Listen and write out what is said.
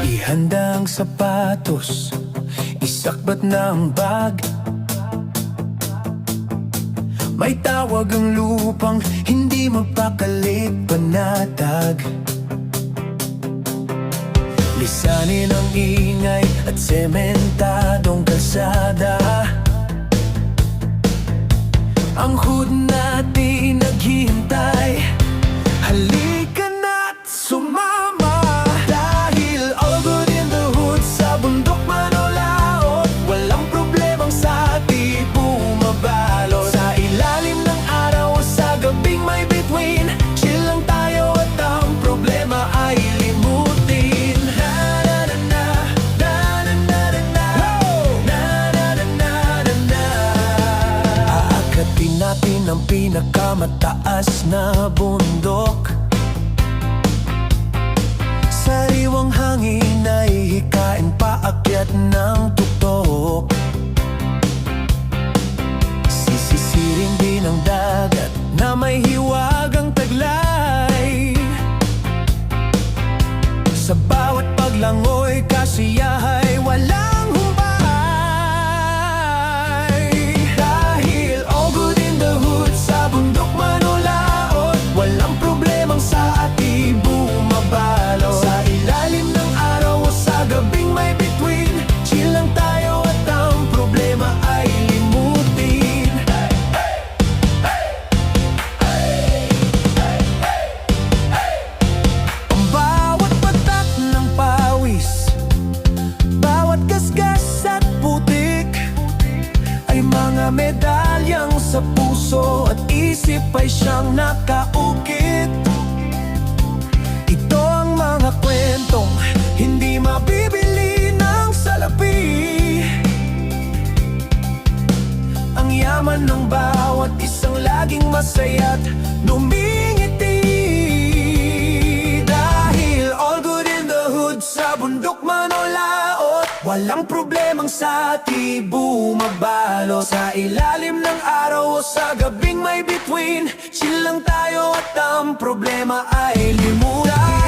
Ihanda ang sapatos, isakbat na ang bag. May tawag ang lupang hindi magpakalit panatag. Lisanin ang ingay at sementadong kalsada. Ang hood natin naghihintay, halika na't sumama. Dahil all good in the hood, sa bundok man o laot, walang problemang sa atin bumabalo. Sa ilalim ng araw o sa gabing may bituin, chill lang tayo at ang problema ay limutin. Aakatin natin ang pinakamataas na bundok. Sariwang hangin ay hikain paakyat ng tuktok. Sisisirin din ang dagat na may hiwagang taglay. Sa bawat paglangoy, kasiyahay walang humpay. Dahil all good in the hood, sa bundok man o laot, walang problemang sa atin bumabalo. Sa ilalim ng araw o sa gabing may bituin, chill lang tayo at ang problema ay limutin. Ang bawat patak ng pawis, bawat gasgas at putik, ay mga medalyang sa puso at isip ay siyang nakaukit. Ito ang mga kwentong hindi mabibili ng salapi. Ang yaman ng bawat isang laging masaya't numingiti. Dahil all good in the hood, sa bundok man o laot, walang problemang sa atin bumabalo. Sa ilalim ng araw o sa gabing may bituin, chill lang tayo at ang problema ay limutin.